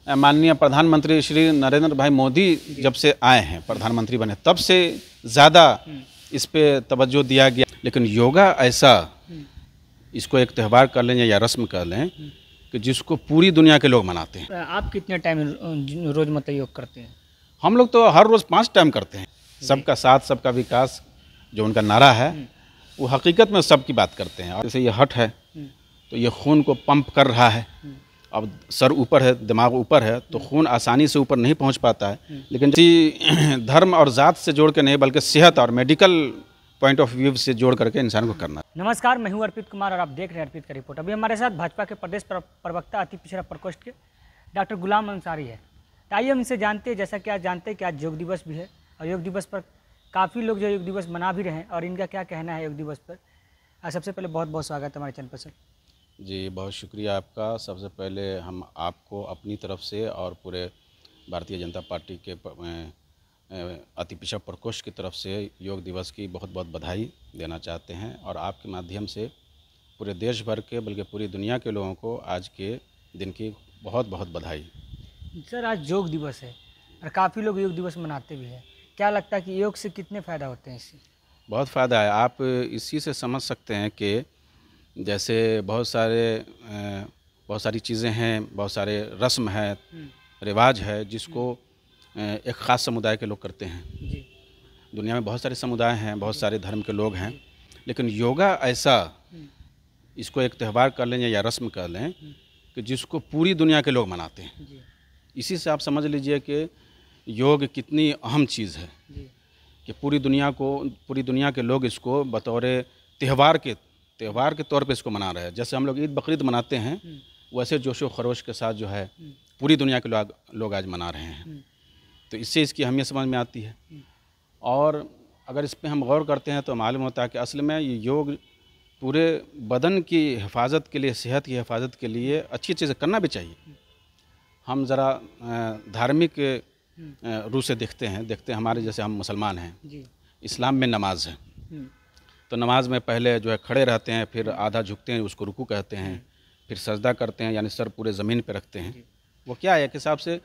माननीय प्रधानमंत्री श्री नरेंद्र भाई मोदी जब से आए हैं, प्रधानमंत्री बने, तब से ज़्यादा इस पे तवज्जो दिया गया। लेकिन योगा ऐसा, इसको एक त्यौहार कर लें या रस्म कर लें कि जिसको पूरी दुनिया के लोग मनाते हैं। आप कितने टाइम रोज मतलब योग करते हैं? हम लोग तो हर रोज़ 5 टाइम करते हैं। सबका साथ सबका विकास जो उनका नारा है, वो हकीकत में सबकी बात करते हैं। और जैसे ये हट है तो ये खून को पंप कर रहा है। अब सर ऊपर है, दिमाग ऊपर है, तो खून आसानी से ऊपर नहीं पहुंच पाता है। लेकिन किसी धर्म और ज़ात से जोड़ के नहीं, बल्कि सेहत और मेडिकल पॉइंट ऑफ व्यू से जोड़ करके इंसान को करना। नमस्कार, मैं हूं अर्पित कुमार और आप देख रहे हैं अर्पित का रिपोर्ट। अभी हमारे साथ भाजपा के प्रदेश प्रवक्ता अति पिछड़ा प्रकोष्ठ के डॉक्टर गुलाम अंसारी है। तो आइए हम इनसे जानते हैं, जैसा कि आज जानते हैं कि आज योग दिवस भी है और योग दिवस पर काफ़ी लोग जो योग दिवस मना भी रहे हैं, और इनका क्या कहना है योग दिवस पर। सबसे पहले बहुत बहुत स्वागत है हमारे चैनल पर सर। जी, बहुत शुक्रिया आपका। सबसे पहले हम आपको अपनी तरफ से और पूरे भारतीय जनता पार्टी के अति पिछड़ा प्रकोष्ठ की तरफ से योग दिवस की बहुत बहुत बधाई देना चाहते हैं, और आपके माध्यम से पूरे देश भर के बल्कि पूरी दुनिया के लोगों को आज के दिन की बहुत बहुत बधाई। सर, आज योग दिवस है और काफ़ी लोग योग दिवस मनाते भी हैं। क्या लगता है कि योग से कितने फ़ायदा होते हैं? इससे बहुत फ़ायदा है। आप इसी से समझ सकते हैं कि जैसे बहुत सारी चीज़ें हैं, बहुत सारे रस्म है, रिवाज है, जिसको एक ख़ास समुदाय के लोग करते हैं। जी। दुनिया में बहुत सारे समुदाय हैं, बहुत सारे धर्म के लोग हैं, लेकिन योगा ऐसा, इसको एक त्यौहार कर लें या रस्म कर लें कि जिसको पूरी दुनिया के लोग मनाते हैं। जी। इसी से आप समझ लीजिए कि योग कितनी अहम चीज़ है कि पूरी दुनिया के लोग इसको बतौर त्यौहार के तौर पे इसको मना रहे हैं। जैसे हम लोग ईद बकरीद मनाते हैं, वैसे जोशो खरोश के साथ जो है पूरी दुनिया के लोग आज मना रहे हैं। तो इससे इसकी अहमियत समझ में आती है। और अगर इस पर हम गौर करते हैं तो मालूम होता है कि असल में ये योग पूरे बदन की हिफाजत के लिए, सेहत की हिफाजत के लिए अच्छी चीज़ें करना भी चाहिए। हम ज़रा धार्मिक रूप से देखते हैं हमारे, जैसे हम मुसलमान हैं, इस्लाम में नमाज है, तो नमाज में पहले जो है खड़े रहते हैं, फिर आधा झुकते हैं, उसको रुकू कहते हैं, फिर सजदा करते हैं, यानी सर पूरे ज़मीन पे रखते हैं। वो क्या है, एक हिसाब से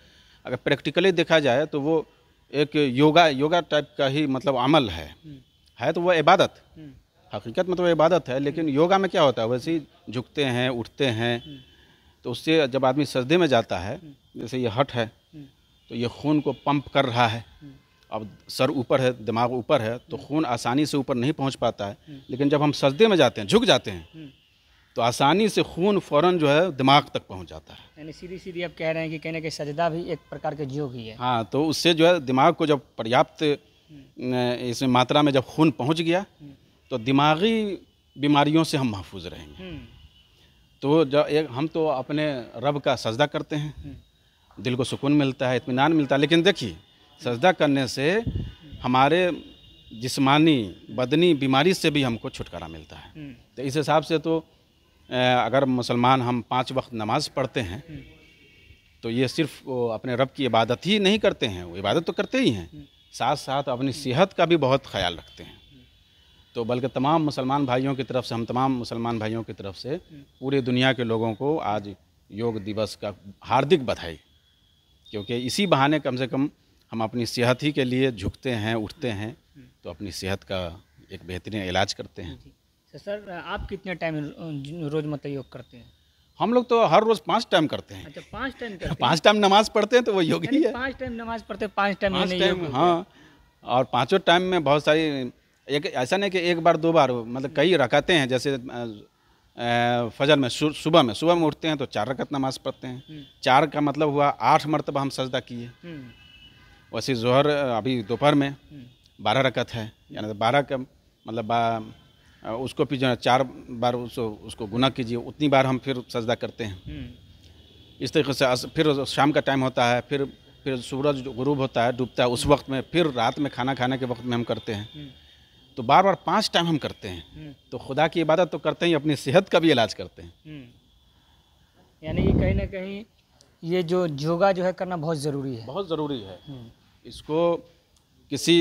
अगर प्रैक्टिकली देखा जाए तो वो एक योगा टाइप का ही मतलब अमल है तो वो इबादत, हकीकत में तो वो इबादत है। लेकिन योगा में क्या होता है, वैसे ही झुकते हैं, उठते हैं, तो उससे जब आदमी सजदे में जाता है, जैसे ये हट है तो ये खून को पंप कर रहा है। अब सर ऊपर है, दिमाग ऊपर है, तो खून आसानी से ऊपर नहीं पहुंच पाता है। लेकिन जब हम सजदे में जाते हैं, झुक जाते हैं, तो आसानी से खून फ़ौरन जो है दिमाग तक पहुंच जाता है। यानी सीधी आप कह रहे हैं कि कहने के सजदा भी एक प्रकार के योग ही है। हाँ, तो उससे जो है दिमाग को जब पर्याप्त इसमें मात्रा में जब खून पहुंच गया, तो दिमागी बीमारियों से हम महफूज रहेंगे। तो हम तो अपने रब का सजदा करते हैं, दिल को सुकून मिलता है, इत्मीनान मिलता है। लेकिन देखिए, सजदा करने से हमारे जिस्मानी बदनी बीमारी से भी हमको छुटकारा मिलता है। तो इस हिसाब से तो अगर मुसलमान हम 5 वक्त नमाज पढ़ते हैं, तो ये सिर्फ अपने रब की इबादत ही नहीं करते हैं, वो इबादत तो करते ही हैं, साथ साथ अपनी सेहत का भी बहुत ख्याल रखते हैं। तो बल्कि तमाम मुसलमान भाइयों की तरफ से, हम तमाम मुसलमान भाइयों की तरफ से पूरी दुनिया के लोगों को आज योग दिवस का हार्दिक बधाई, क्योंकि इसी बहाने कम से कम हम अपनी सेहत ही के लिए झुकते हैं, उठते हैं, तो अपनी सेहत का एक बेहतरीन इलाज करते हैं। सर, आप कितने टाइम रोज मतलब योग करते हैं? हम लोग तो हर रोज़ 5 टाइम करते हैं। अच्छा, 5 टाइम करते हैं? 5 टाइम नमाज पढ़ते हैं, तो वो योग ही है। 5 टाइम नमाज पढ़ते हैं, 5 टाइम हाँ। और 5 टाइम में बहुत सारी, एक ऐसा नहीं कि एक बार 2 बार, मतलब कई रकातें हैं। जैसे फजर में, सुबह में उठते हैं तो 4 रकात नमाज पढ़ते हैं। 4 का मतलब हुआ 8 मरतबा हम सजदा किए। वैसे जोहर अभी दोपहर में 12 रकात है, यानी 12 का मतलब उसको भी जो 4 बार उसको गुना कीजिए, उतनी बार हम फिर सजदा करते हैं। इस तरीके से फिर शाम का टाइम होता है, फिर सूरज गुरूब होता है, डूबता है, उस वक्त में, फिर रात में खाना खाने के वक्त में हम करते हैं। तो बार 5 टाइम हम करते हैं। तो खुदा की इबादत तो करते ही, अपनी सेहत का भी इलाज करते हैं। यानी कि कहीं ना कहीं ये जो योगा जो है करना बहुत ज़रूरी है। बहुत ज़रूरी है। इसको किसी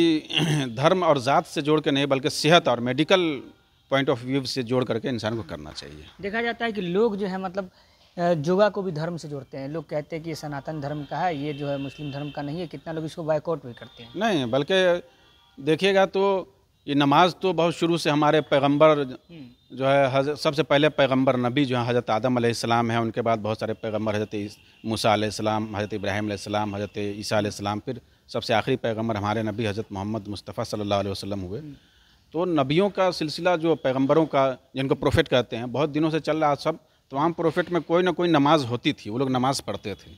धर्म और ज़ात से जोड़ के नहीं, बल्कि सेहत और मेडिकल पॉइंट ऑफ व्यू से जोड़ करके इंसान को करना चाहिए। देखा जाता है कि लोग जो है मतलब योगा को भी धर्म से जोड़ते हैं। लोग कहते हैं कि ये सनातन धर्म का है, ये जो है मुस्लिम धर्म का नहीं है। कितना लोग इसको बायकॉट भी करते हैं। नहीं, बल्कि देखिएगा तो ये नमाज तो बहुत शुरू से हमारे पैगंबर जो है सबसे पहले पैगंबर नबी जो है हज़रत आदम अलैहिस्सलाम है, उनके बाद बहुत सारे पैगंबर हज़रत मूसा अलैहिस्सलाम, हज़रत इब्राहीम अलैहिस्सलाम, हज़रत ईसा अलैहिस्सलाम, फिर सबसे आखिरी पैगंबर हमारे नबी हज़रत मोहम्मद मुस्तफ़ा सल्लल्लाहु अलैहि वसल्लम हुए। तो नबियों का सिलसिला जो पैगंबरों का, जिनको प्रोफेट कहते हैं, बहुत दिनों से चल रहा। सब तमाम प्रोफेट में कोई ना कोई नमाज होती थी, वो लोग नमाज पढ़ते थे।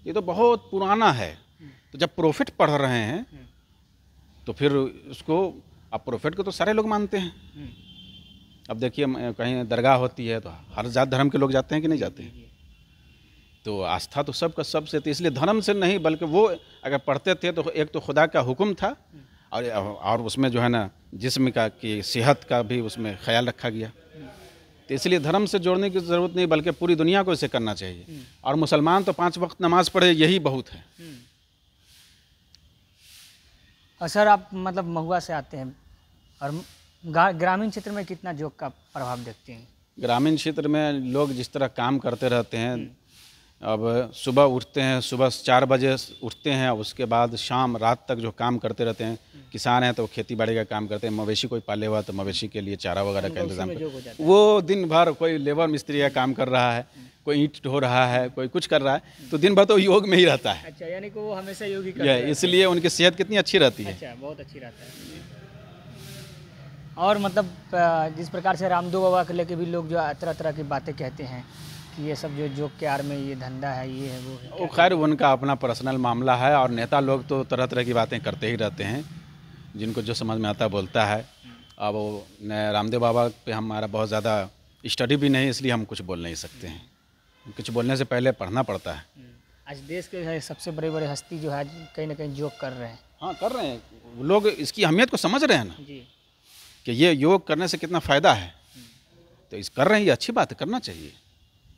ये तो बहुत पुराना है। तो जब प्रोफेट पढ़ रहे हैं तो फिर उसको, अब प्रोफेट को तो सारे लोग मानते हैं। अब देखिए कहीं दरगाह होती है तो हर जात धर्म के लोग जाते हैं कि नहीं जाते हैं। तो आस्था तो सबका सबसे, तो इसलिए धर्म से नहीं बल्कि वो अगर पढ़ते थे तो एक तो खुदा का हुक्म था और उसमें जो है ना जिस्म का की सेहत का भी उसमें ख्याल रखा गया। तो इसलिए धर्म से जोड़ने की ज़रूरत नहीं बल्कि पूरी दुनिया को इसे करना चाहिए। और मुसलमान तो 5 वक्त नमाज पढ़े, यही बहुत है। और सर आप मतलब महुआ से आते हैं और ग्रामीण क्षेत्र में कितना योग का प्रभाव देखते हैं? ग्रामीण क्षेत्र में लोग जिस तरह काम करते रहते हैं, अब सुबह उठते हैं, सुबह 4 बजे उठते हैं, उसके बाद शाम रात तक जो काम करते रहते हैं। किसान हैं तो खेती बाड़ी का काम करते हैं, मवेशी कोई पाले हुआ तो मवेशी के लिए चारा वगैरह का इंतजाम करते हैं। वो दिन भर कोई लेबर मिस्त्री का काम कर रहा है, कोई ईंट ढो रहा है, कोई कुछ कर रहा है, तो दिन भर तो योग में ही रहता है। अच्छा, यानी कि वो हमेशा योग ही करते हैं। इसलिए उनकी सेहत कितनी अच्छी रहती है। अच्छा, बहुत अच्छी रहता है। और मतलब जिस प्रकार से रामदेव बाबा को लेके भी लोग जो तरह तरह की बातें कहते हैं कि ये सब जो योग के आड़ में ये धंधा है, ये है, वो है। वो खैर उनका अपना पर्सनल मामला है। और नेता लोग तो तरह तरह की बातें करते ही रहते हैं, जिनको जो समझ में आता बोलता है। अब वो रामदेव बाबा पे हमारा बहुत ज़्यादा स्टडी भी नहीं, इसलिए हम कुछ बोल नहीं सकते हैं। कुछ बोलने से पहले पढ़ना पड़ता है। आज देश के सबसे बड़े बड़े हस्ती जो है कहीं ना कहीं योग कर रहे हैं। हाँ, कर रहे हैं। लोग इसकी अहमियत को समझ रहे हैं ना जी, कि ये योग करने से कितना फ़ायदा है। तो इस कर रहे हैं, ये अच्छी बात है, करना चाहिए।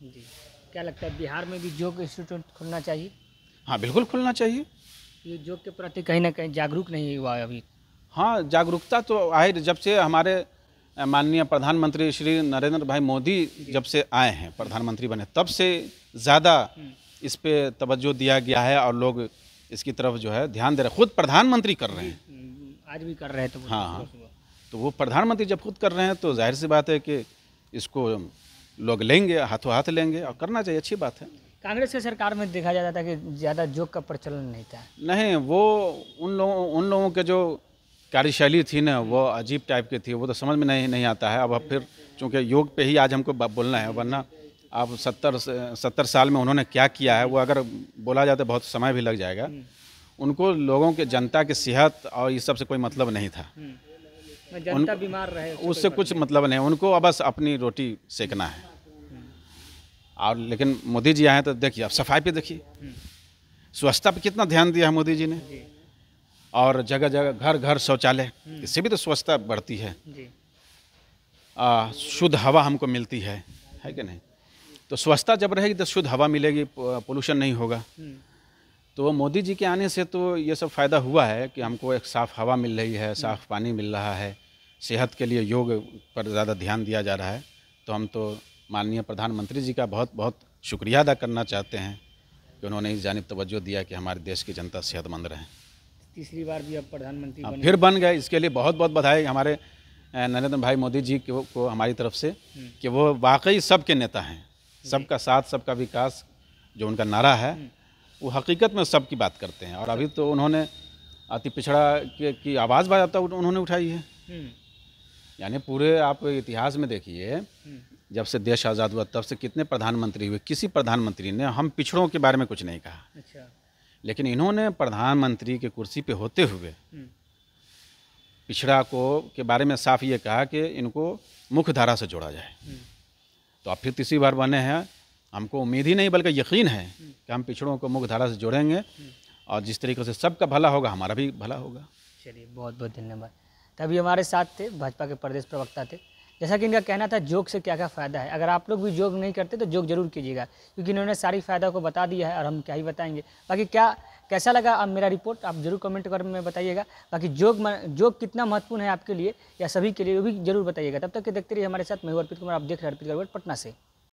जी, क्या लगता है बिहार में भी योग इंस्टीट्यूट खुलना चाहिए? हाँ, बिल्कुल खुलना चाहिए। ये योग के प्रति कहीं ना कहीं जागरूक नहीं हुआ अभी। हाँ, जागरूकता तो आए जब से हमारे माननीय प्रधानमंत्री श्री नरेंद्र भाई मोदी जब से आए हैं, प्रधानमंत्री बने, तब से ज़्यादा इस पे तवज्जो दिया गया है और लोग इसकी तरफ जो है ध्यान दे रहे हैं। खुद प्रधानमंत्री कर रहे हैं। आज भी कर रहे हैं तो हाँ, तो वो प्रधानमंत्री जब खुद कर रहे हैं तो जाहिर सी बात है कि इसको लोग लेंगे, हाथों हाथ लेंगे और करना चाहिए, अच्छी बात है। कांग्रेस की सरकार में देखा जाता था कि ज़्यादा योग का प्रचलन नहीं था। नहीं, वो उन लोगों के जो कार्यशैली थी ना, वो अजीब टाइप की थी, वो तो समझ में नहीं आता है। अब फिर चूँकि योग पे ही आज हमको बोलना है, वरना अब 70 साल में उन्होंने क्या किया है वो अगर बोला जाए तो बहुत समय भी लग जाएगा। उनको लोगों के, जनता की सेहत और इस सब से कोई मतलब नहीं था। जनता बीमार रहे उससे कुछ मतलब नहीं, उनको बस अपनी रोटी सेकना है। और लेकिन मोदी जी आए तो देखिए, अब सफाई पे देखिए, स्वच्छता पे कितना ध्यान दिया है मोदी जी ने। और जगह जगह घर घर शौचालय, इससे भी तो स्वच्छता बढ़ती है। शुद्ध हवा हमको मिलती है कि नहीं? तो स्वच्छता जब रहेगी तो शुद्ध हवा मिलेगी, पोल्यूशन नहीं होगा। तो मोदी जी के आने से तो ये सब फ़ायदा हुआ है कि हमको एक साफ़ हवा मिल रही है, साफ़ पानी मिल रहा है, सेहत के लिए योग पर ज़्यादा ध्यान दिया जा रहा है। तो हम तो माननीय प्रधानमंत्री जी का बहुत बहुत शुक्रिया अदा करना चाहते हैं कि उन्होंने इस जानिब तवज्जो दिया कि हमारे देश की जनता सेहतमंद रहे। तीसरी बार भी अब प्रधानमंत्री बने। फिर बन गए, इसके लिए बहुत बहुत बधाई हमारे नरेंद्र भाई मोदी जी को हमारी तरफ से कि वो वाकई सबके नेता हैं। सबका साथ सबका विकास जो उनका नारा है वो हकीकत में सबकी बात करते हैं। और अभी तो उन्होंने अति पिछड़ा की आवाज़ बाज़ाब्ता उन्होंने उठाई है। यानी पूरे आप इतिहास में देखिए, जब से देश आज़ाद हुआ तब से कितने प्रधानमंत्री हुए, किसी प्रधानमंत्री ने हम पिछड़ों के बारे में कुछ नहीं कहा। अच्छा। लेकिन इन्होंने प्रधानमंत्री के कुर्सी पे होते हुए पिछड़ा के बारे में साफ ये कहा कि इनको मुख्य धारा से जोड़ा जाए। तो अब फिर तीसरी बार बने हैं। हमको उम्मीद ही नहीं बल्कि यकीन है कि हम पिछड़ों को मुख्य धारा से जोड़ेंगे और जिस तरीके से सबका भला होगा हमारा भी भला होगा। चलिए, बहुत बहुत धन्यवाद। तभी हमारे साथ थे भाजपा के प्रदेश प्रवक्ता थे। जैसा कि इनका कहना था योग से क्या क्या फ़ायदा है। अगर आप लोग भी योग नहीं करते तो योग जरूर कीजिएगा, क्योंकि इन्होंने सारी फ़ायदा को बता दिया है और हम क्या ही बताएंगे। बाकी कैसा लगा अब मेरा रिपोर्ट आप जरूर कमेंट कर में बताइएगा। बाकी योग कितना महत्वपूर्ण है आपके लिए या सभी के लिए, वो भी जरूर बताइएगा। तब तक के देखते रहिए हमारे साथ। मैं हूं अर्पित कुमार, आप देख रहे हैं अर्पित पटना से।